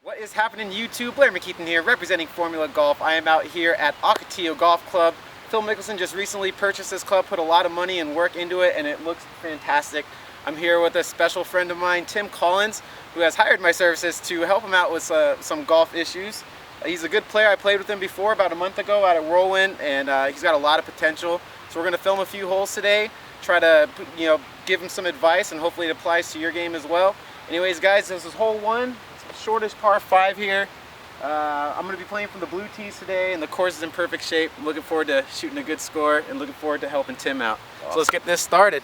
What is happening, YouTube? Blair McKeithen here, representing Formula Golf. I am out here at Ocotillo Golf Club. Phil Mickelson just recently purchased this club, put a lot of money and work into it, and it looks fantastic. I'm here with a special friend of mine, Tim Collins, who has hired my services to help him out with some golf issues. He's a good player. I played with him before about a month ago out at Whirlwind, and he's got a lot of potential. So we're going to film a few holes today, try to give him some advice, and hopefully it applies to your game as well. Anyways, guys, this is hole one. Shortest par 5 here. I'm going to be playing from the blue tees today, and the course is in perfect shape. I'm looking forward to shooting a good score and looking forward to helping Tim out. Awesome. So let's get this started.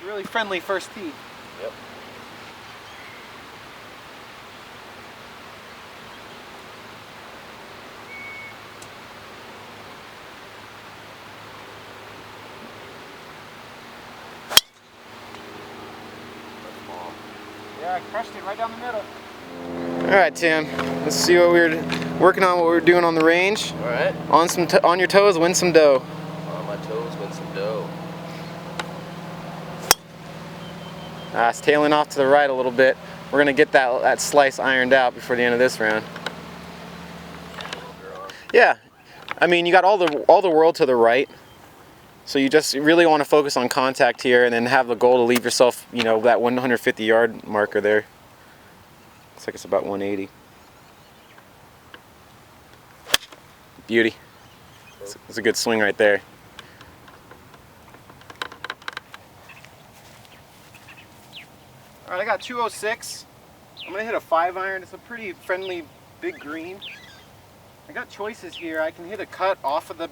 Really friendly first tee. Yep. Yeah, I crushed it right down the middle. Alright, Tim, let's see what we're working on, what we're doing on the range. Alright. On your toes, win some dough. On my toes, win some dough. It's tailing off to the right a little bit. We're going to get that slice ironed out before the end of this round. Yeah, I mean, you got all the world to the right. So you just really want to focus on contact here and then have the goal to leave yourself, that 150 yard marker there. Looks like it's about 180. Beauty. It's a good swing right there. Alright, I got 206. I'm going to hit a 5-iron. It's a pretty friendly big green. I got choices here. I can hit a cut off of the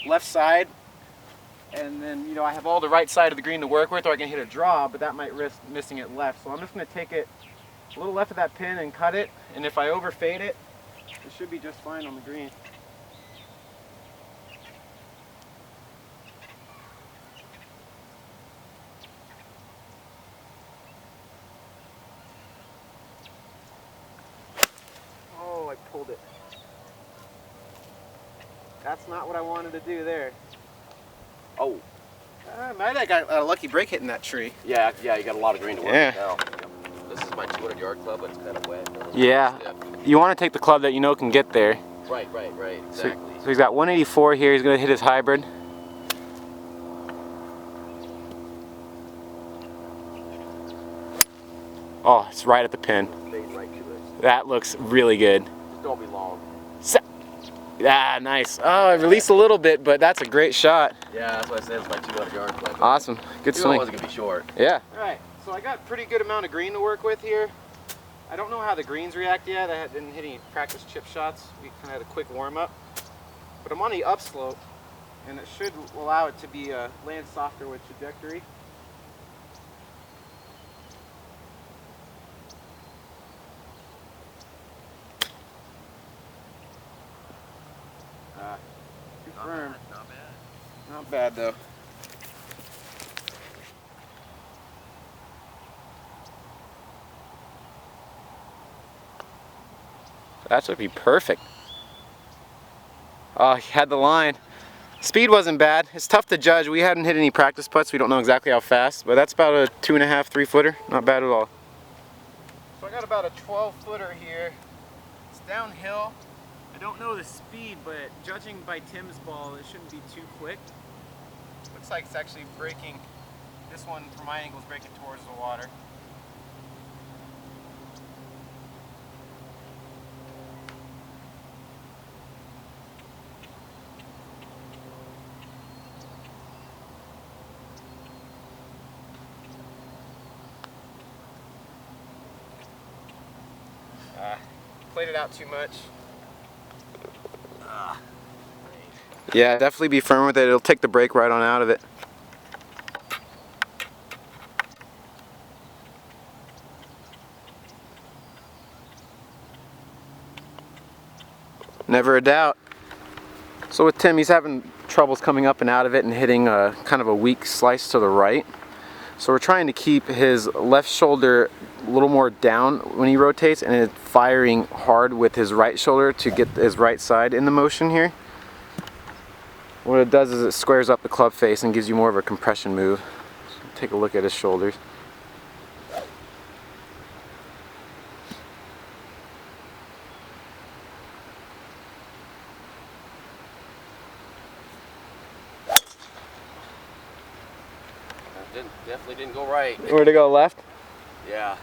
left side, and then I have all the right side of the green to work with, or I can hit a draw, but that might risk missing it left. So I'm just going to take it a little left of that pin and cut it, and if I overfade it, it should be just fine on the green. Oh, I pulled it. That's not what I wanted to do there. Oh. Might have got a lucky break hitting that tree. Yeah, you got a lot of green to work with now. This is my 200 yard club, but it's kind of wet. Yeah. You want to take the club that can get there. Right, exactly. So he's got 184 here. He's going to hit his hybrid. Oh, it's right at the pin. Fade right to it. That looks really good. Just don't be long. Nice. Oh, I released a little bit, but that's a great shot. Yeah, that's what I said. It's my 200 yard club. Awesome. Good swing. It wasn't going to be short. Yeah. Alright, so I got a pretty good amount of green to work with here. I don't know how the greens react yet. I didn't hit any practice chip shots. We kind of had a quick warm-up. But I'm on the upslope, and it should allow it to be land softer with trajectory. Too firm. Not bad. Not bad though. That should be perfect. Oh, he had the line. Speed wasn't bad. It's tough to judge. We hadn't hit any practice putts. We don't know exactly how fast, but that's about a 2.5, 3 footer. Not bad at all. So I got about a 12 footer here. It's downhill. I don't know the speed, but judging by Tim's ball, it shouldn't be too quick. Looks like it's actually breaking. This one, from my angle, is breaking towards the water. Played it out too much. Yeah, definitely be firm with it. It'll take the brake right on out of it. Never a doubt. So with Tim, he's having troubles coming up and out of it and hitting kind of a weak slice to the right. So we're trying to keep his left shoulder a little more down when he rotates, and it's firing hard with his right shoulder to get his right side in the motion here. What it does is it squares up the club face and gives you more of a compression move. So take a look at his shoulders. definitely didn't go right. Where'd it go, left? Yeah,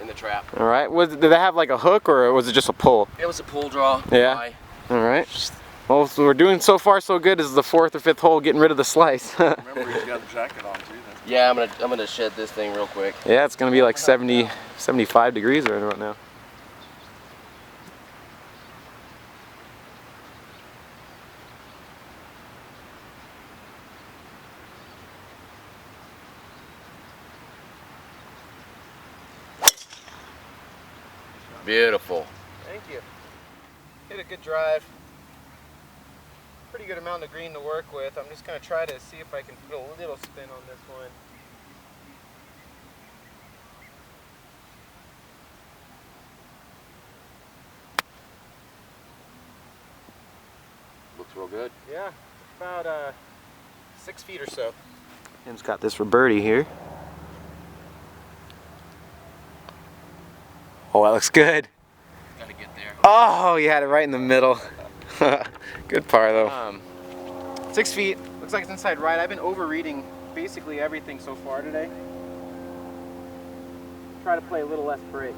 in the trap. All right. Did they have like a hook or was it just a pull? It was a pull draw. Yeah. Dry. All right. Well, so we're doing so far so good. This is the 4th or 5th hole, getting rid of the slice. Remember, he's got the jacket on too. Yeah, I'm gonna shed this thing real quick. Yeah, it's gonna be like 70, 75 degrees right now. Beautiful. Thank you. Hit a good drive. Pretty good amount of green to work with. I'm just going to try to see if I can put a little spin on this one. Looks real good. Yeah, about 6 feet or so. Tim's got this for birdie here. Oh, that looks good. Gotta get there. Oh, you had it right in the middle. Good par though. 6 feet. Looks like it's inside right. I've been overreading basically everything so far today. Try to play a little less break.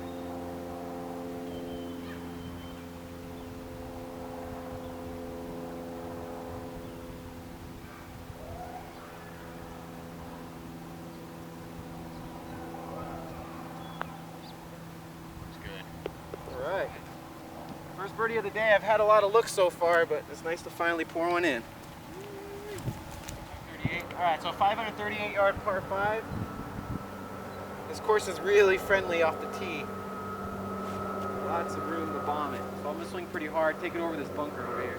Alright. First birdie of the day. I've had a lot of looks so far, but it's nice to finally pour one in. 38. Alright, so 538 yard par 5. This course is really friendly off the tee. Lots of room to bomb it. So I'm going to swing pretty hard, take it over this bunker over here.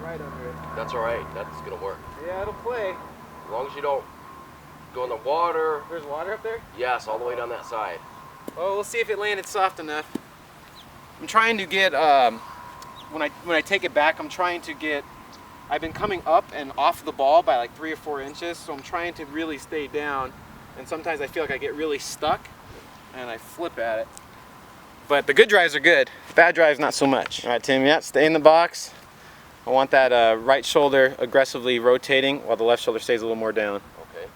Right under it. That's alright. That's gonna work. Yeah, it'll play. As long as you don't go in the water. There's water up there? Yes, all the way down that side. Well, we'll see if it landed soft enough. I'm trying to get, when I take it back, I've been coming up and off the ball by like 3 or 4 inches, so I'm trying to really stay down. And sometimes I feel like I get really stuck and I flip at it. But the good drives are good. Bad drives, not so much. All right, Tim, yeah, stay in the box. I want that right shoulder aggressively rotating while the left shoulder stays a little more down. Okay.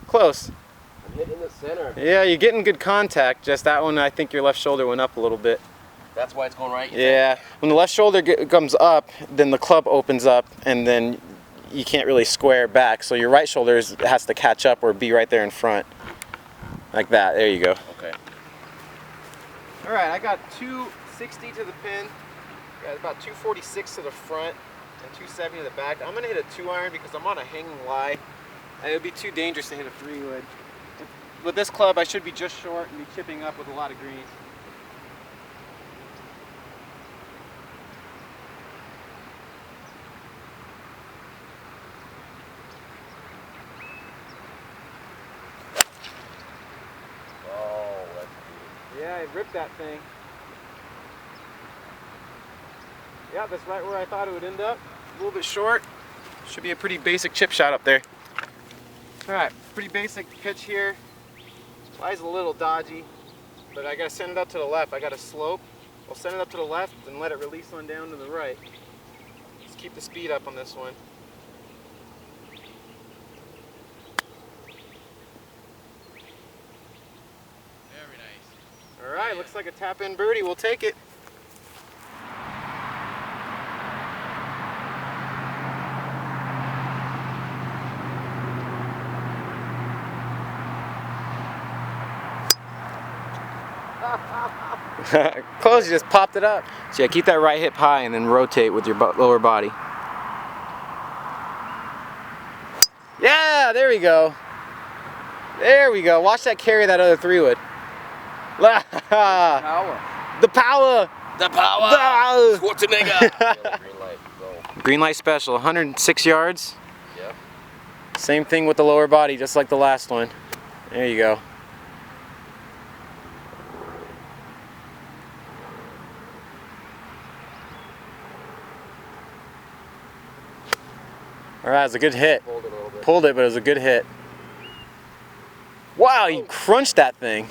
Close. I'm hitting the center. Yeah, you're getting good contact. Just that one, I think your left shoulder went up a little bit. That's why it's going right? Yeah. When the left shoulder comes up, then the club opens up, and then you can't really square back. So your right shoulder has to catch up or be right there in front. Like that. There you go. Okay. All right, I got 260 to the pin, got about 246 to the front, and 270 to the back. I'm gonna hit a 2-iron because I'm on a hanging lie, and it would be too dangerous to hit a 3-wood. With this club, I should be just short and be chipping up with a lot of greens. Yeah, I ripped that thing. Yeah, that's right where I thought it would end up. A little bit short. Should be a pretty basic chip shot up there. Alright, pretty basic pitch here. Lie's a little dodgy, but I gotta send it up to the left. I got a slope. I'll send it up to the left and let it release on down to the right. Just keep the speed up on this one. Alright, looks like a tap-in birdie. We'll take it. Close, you just popped it up. So yeah, keep that right hip high and then rotate with your lower body. Yeah, there we go. There we go. Watch that carry that other 3-wood. Power. The power. The power. The power. Schwarzenegger. Green light. Go. Green light special, 106 yards. Yep. Same thing with the lower body, just like the last one. There you go. All right, it's a good hit. Pulled it a little bit. Pulled it, but it was a good hit. Wow, you crunched that thing.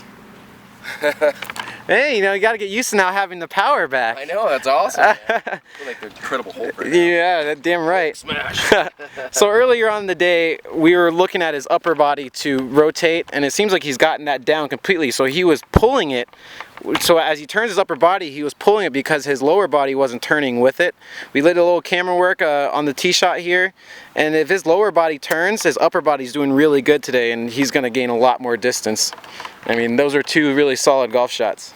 Hey, you know, you got to get used to now having the power back. I know, that's awesome, man. I feel like the incredible Hulk right now. Yeah, that damn right. Smash. So earlier on in the day, we were looking at his upper body to rotate, and it seems like he's gotten that down completely. So he was pulling it. So as he turns his upper body, he was pulling it because his lower body wasn't turning with it. We did a little camera work on the tee shot here, and if his lower body turns, his upper body's doing really good today, and he's going to gain a lot more distance. I mean, those are two really solid golf shots.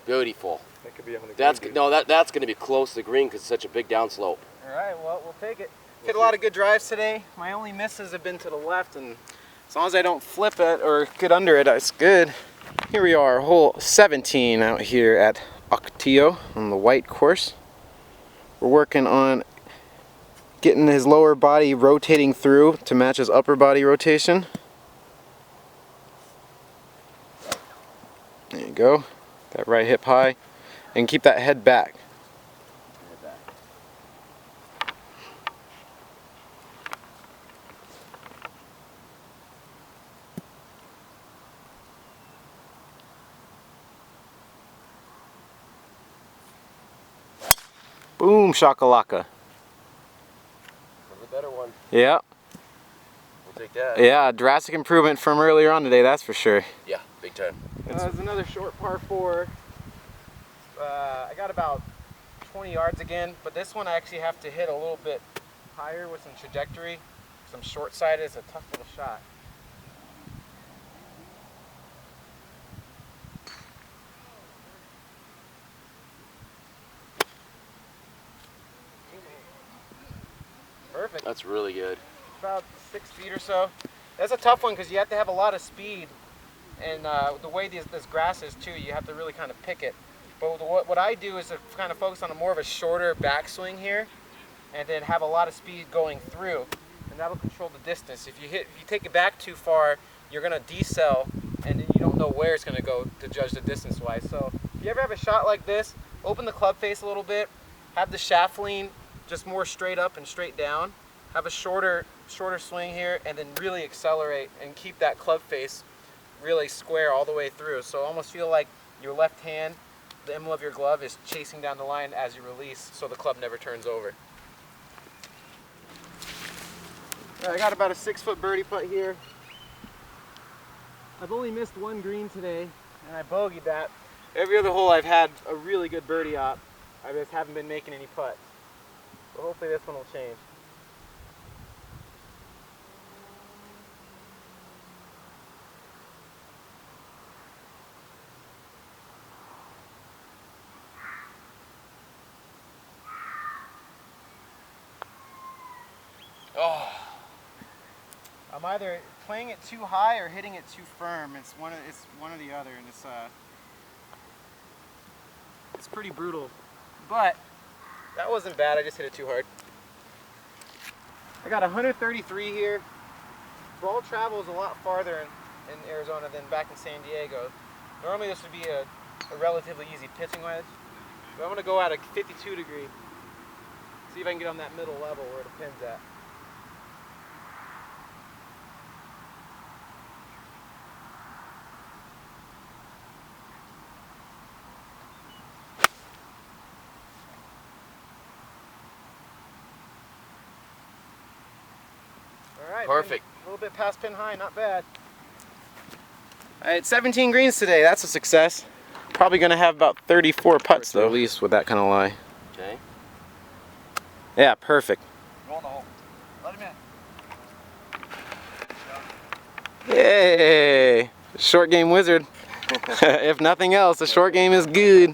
Beautiful. That could be on the That's going to be close to the green because it's such a big downslope. All right, well, we'll take it. Hit a lot of good drives today. My only misses have been to the left, and as long as I don't flip it or get under it, it's good. Here we are, hole 17 out here at Ocotillo on the white course. We're working on getting his lower body rotating through to match his upper body rotation. There you go. That right hip high, and keep that head back. Boom shakalaka. There's a better one. Yeah. We'll take that. Yeah, drastic improvement from earlier on today, that's for sure. Yeah, big time. There's another short par 4. I got about 20 yards again, but this one I actually have to hit a little bit higher with some trajectory. Some short side is a tough little shot. Perfect. That's really good. About 6 feet or so. That's a tough one because you have to have a lot of speed, and the way this grass is too, you have to really kind of pick it. But what I do is to kind of focus on a more of a shorter backswing here, and then have a lot of speed going through, and that'll control the distance. If you take it back too far, you're gonna decel, and then you don't know where it's gonna go to judge the distance wise. So if you ever have a shot like this, open the club face a little bit, have the shaft lean just more straight up and straight down, have a shorter swing here, and then really accelerate and keep that club face really square all the way through. So almost feel like your left hand, the emblem of your glove, is chasing down the line as you release, so the club never turns over. I got about a 6-foot birdie putt here. I've only missed one green today, and I bogeyed that. Every other hole I've had a really good birdie op. I just haven't been making any putts. So hopefully this one will change. Oh. I'm either playing it too high or hitting it too firm. It's one or the other, and it's pretty brutal. But that wasn't bad. I just hit it too hard. I got 133 here. Ball travels a lot farther in Arizona than back in San Diego. Normally this would be a relatively easy pitching wedge. But I'm going to go at a 52 degree. See if I can get on that middle level where the pin's at. Alright, Perfect. A little bit past pin high, not bad. I had 17 greens today, that's a success. Probably going to have about 34 putts though. At least with that kind of lie. Okay. Yeah, perfect. Go on the hole. Let him in. Yay! Short game wizard. If nothing else, the short game is good.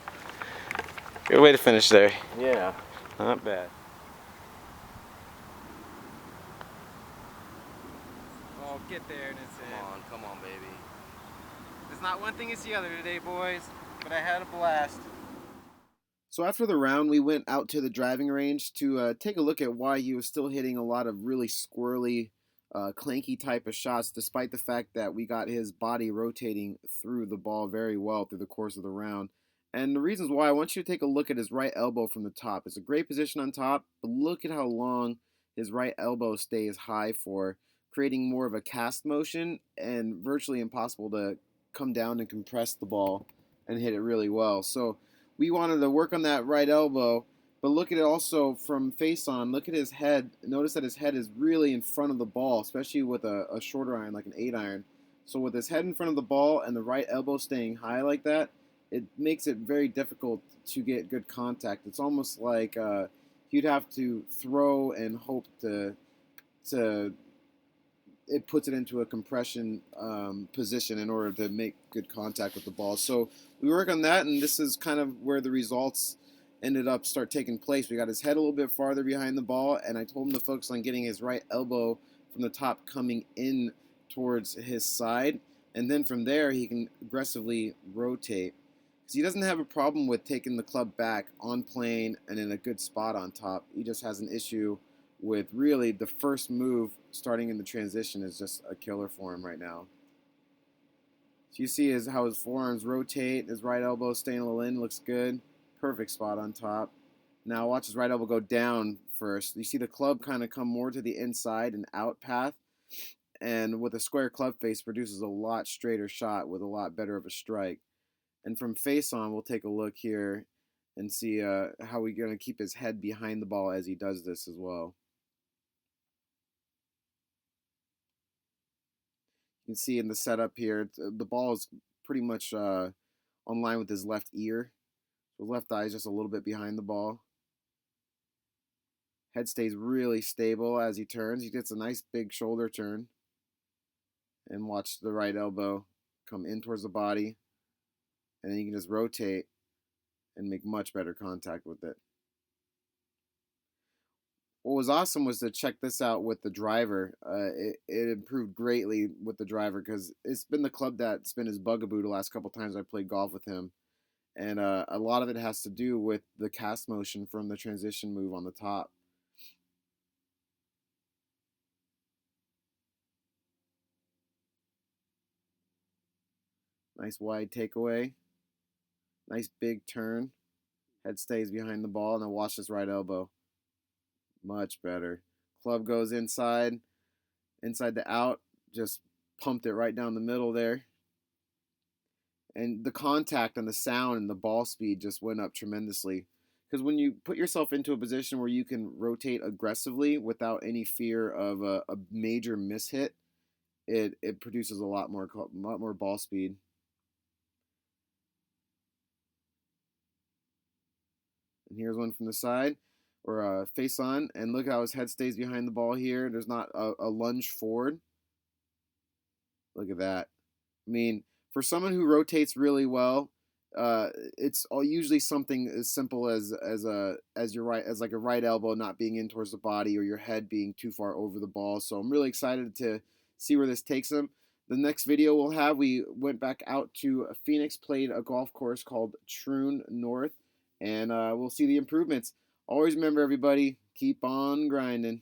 Good way to finish there. Yeah. Not bad. Oh, get there and it's in. Come on, baby. It's not one thing, it's the other today, boys. But I had a blast. So after the round, we went out to the driving range to take a look at why he was still hitting a lot of really squirrely clanky type of shots, despite the fact that we got his body rotating through the ball very well through the course of the round. And the reasons why, I want you to take a look at his right elbow from the top. It's a great position on top, but look at how long his right elbow stays high for, creating more of a cast motion and virtually impossible to come down and compress the ball and hit it really well. So we wanted to work on that right elbow, but look at it also from face on. Look at his head. Notice that his head is really in front of the ball, especially with a shorter iron like an 8-iron. So with his head in front of the ball and the right elbow staying high like that, it makes it very difficult to get good contact. It's almost like you'd have to throw and hope to it puts it into a compression position in order to make good contact with the ball. So we work on that, and this is kind of where the results ended up start taking place. We got his head a little bit farther behind the ball, and I told him to focus on getting his right elbow from the top coming in towards his side, and then from there he can aggressively rotate. Because he doesn't have a problem with taking the club back on plane and in a good spot on top. He just has an issue with really the first move starting in the transition is just a killer for him right now. So you see how his forearms rotate, his right elbow staying a little in, looks good. Perfect spot on top. Now watch his right elbow go down first. You see the club kind of come more to the inside and out path, and with a square club face produces a lot straighter shot with a lot better of a strike. And from face on, we'll take a look here and see how we're going to keep his head behind the ball as he does this as well. You can see in the setup here, the ball is pretty much on line with his left ear. The left eye is just a little bit behind the ball. Head stays really stable as he turns. He gets a nice big shoulder turn. And watch the right elbow come in towards the body. And then you can just rotate and make much better contact with it. What was awesome was to check this out with the driver. It improved greatly with the driver because it's been the club that's been his bugaboo the last couple times I played golf with him. And a lot of it has to do with the cast motion from the transition move on the top. Nice wide takeaway. Nice big turn. Head stays behind the ball, and then watch this right elbow. Much better. Club goes inside the out. Just pumped it right down the middle there. And the contact and the sound and the ball speed just went up tremendously. Because when you put yourself into a position where you can rotate aggressively without any fear of a major mishit, it produces a lot more ball speed. And here's one from the side, or face on, and look how his head stays behind the ball here. There's not a lunge forward. Look at that. I mean, for someone who rotates really well, it's usually something as simple as like a right elbow not being in towards the body or your head being too far over the ball. So I'm really excited to see where this takes him. The next video we went back out to Phoenix, played a golf course called Troon North, and we'll see the improvements. Always remember, everybody, keep on grinding.